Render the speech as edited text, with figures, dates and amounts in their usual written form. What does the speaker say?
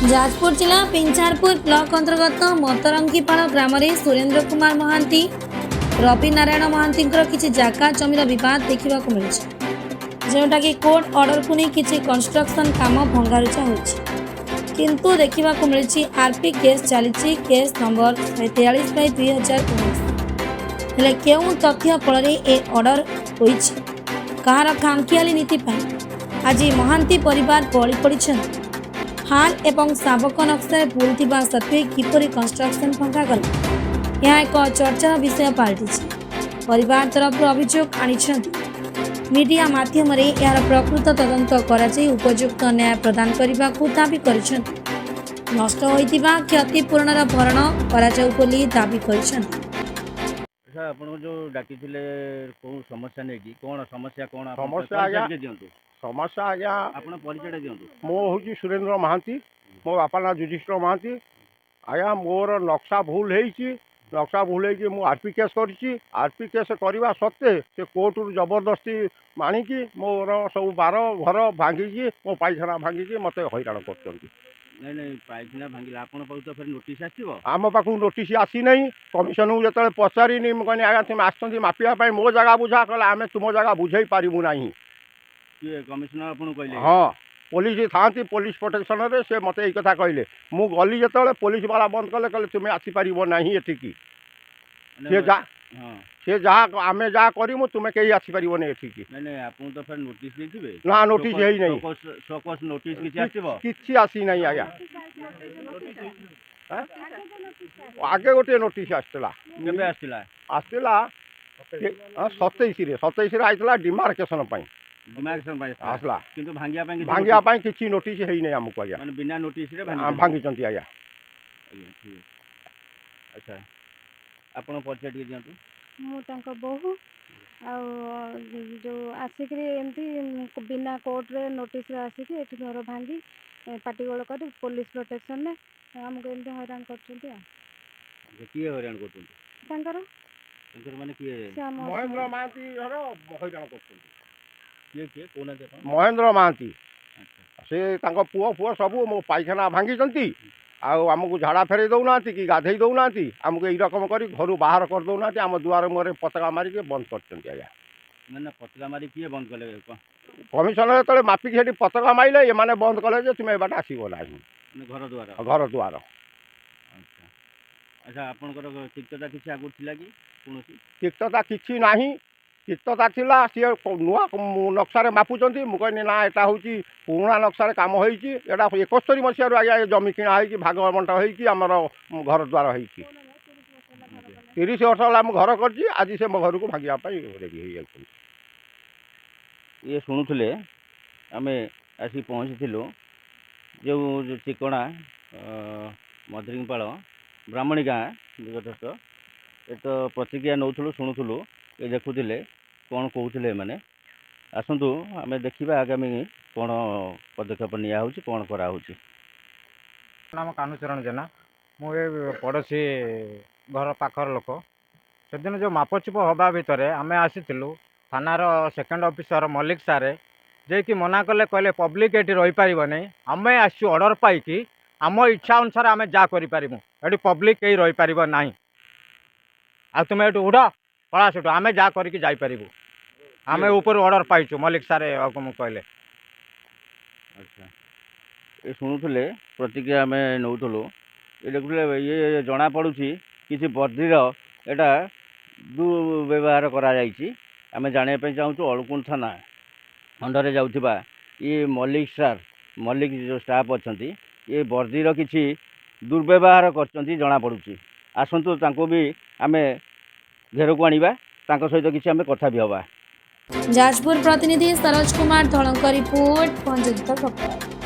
जाजपुर जिला पिंचारपुर ब्लॉक अंतर्गत मतरंगीपाड़ ग्राम में सुरेंद्र कुमार महांती रवि नारायण महांती किसी जागा जमीर बद देखा मिली जोटा कि कोर्ट ऑर्डर को नहीं किसी कंस्ट्रक्शन काम भंगारुजा किंतु देखा मिली आरपी केस चली केस नंबर 43/2019 हेले क्यों तथ्य फल ए ऑर्डर कहार खामखियाली नीति आज महांती परिवार बड़ी पड़ी हाल एवं शावक नक्शा भूल सत्वे किपर कंस्ट्रक्शन भंगा गला यह एक चर्चार विषय पलटि परिवार तरफ अभियोग आनी मीडिया माध्यम यार प्रकृत तदंत कर उपयुक्त न्याय प्रदान करने को दाबी कर नष्ट होइतिबा क्षतिपूरणर भरण कर दाबी कर जो डाकी समस्या नहीं कौन समस्या कौन समस्या आज्ञा आपन परिचय दिंतु मो हूँ सुरेंद्र महांती मो बापा ना युधिष्ठिर महांती आज्ञा मोर नक्शा भूल हो आरपी केस आरपी केस करने सत्वे से कोर्ट रु जबरदस्ती माणिकी मोर सब बार घर भांगी मो पायखाना भांगी मत हैरान कर नहीं पायखाना भांगिला आपन पाउछ फिर नोटिस आसीबो आम पाखु नोटिस आसी नहीं कमिशन को जो पचारि कहनी आज्ञा तुम आसती मापिया मो जगह बुझा कले आम तुम जगह बुझे पारू ना कमिशनर आपन कहले हाँ पुलिस था पुलिस प्रोटेक्शन रे से मत यही कथा कहले मु गली जो पुलिस वाला बंद कले कहले तुम्हें आसीपार ना एठिकी से जहाँ आम जहाँ करूँ तुम्हें कहीं आसीपार एठिकी नहीं आपन तो फिर नोटिस देथिबे ना नोटिस है नहीं सकस नोटिस किछि आसीबो किछि आसी नहीं आज्ञा आगे गोटे नोटिस आसला केबे आसला आसला 27 आइतला डिमार्केशन आसला किंतु भांगिया किसी नोटिस है नहीं आमको आज्ञा माने बिना नोटिस रे भांगी आज्ञा अच्छा आपण परिचय दियंतु मु तांको बहु जो आसिक एमती बिना कोर्ट रे नोटिस रे आसिक एठी घर भांगी पाटीगोल कर पुलिस प्रोटेक्शन ने हमको एमती हैरान करछंती किए हैरान करछंती तांकर माने किए महेंद्र महांती घर हैरान करछंती किए कोना दे महेंद्र महांती से पुओ फुओ सब मो पायखाना भांगी आमको झाड़ा फेरे दौना कि गाधे दौना आमको यही रकम कर घर बाहर कर दौना आम दुआर मुहर पताका मारिक बंद कर आज्ञा मैंने पताका मारी किए बंद कले कमिशनर जो मापिक से पताका मारे ये मैंने बंद कले तुम एबाट आसब ना घर द्वार अच्छा आपनकर तिक्तता किसी आगु थिला कि कोनोसी तिक्तता किछि नाही तिक्तता थिला सी नुआ नक्शा मापुचंती मु कहनी ना एटा होची पुराना नक्शा काम होईची एटा 71 मसीह आज्ञा जमी किणा होईची भाग बंटा होईची आमर घर द्वार होईची 30 वर्ष होला हम घर करची आज से मो घर को भागिया पाई रेडी होई जाय ये शुणुले आम आसी पहुँचीलु जो चिकणा मधुरिंगपाड़ ब्राह्मणी गाँ यथार्थ ये तो प्रतिक्रिया नौलु शुणुलु ये देखुले कौन कहते मैंने आसतु आम देखा आगामी कौन पदक्षेप निया कौन कराऊँ नाम कानुचरण जेना मुझे पड़ोशी घर पाखर लोक से दिन जो मापचुप हवा भितर आम आसीलु थानार सेकेंड ऑफिसर मल्लिक सारे जे कि मना कले कहले पब्लिक ये रही पार नहीं आम आसु ऑर्डर पाई आम इच्छा अनुसार आम जा करूँ ये पब्लिक कहीं रही पार ना आ तुम ये उड़ पड़ा सेठू आम जा करके जापर आम ऊपर ऑर्डर पाइचु मल्लिक सारे कहले अच्छा ये शुणुले प्रतिक्रिया आम नौलु ये देखुले ये जना पड़ुची किसी बर्दीर एटा दुर्व्यवहार करा जानापी चाहूँ अळुकुंड थाना अंडर जाऊा ये मल्लिक सार मल्लिक जो स्टाफ अच्छा ये बर्दीर किसी दुर्व्यवहार कर जना पड़ुची आसतु तांको भी आम घेर को आनिबा तांको सहित किसी आम कथा भी हवा। जाजपुर प्रतिनिधि सरोज कुमार धड़क रिपोर्ट पंचयुक्त खबर।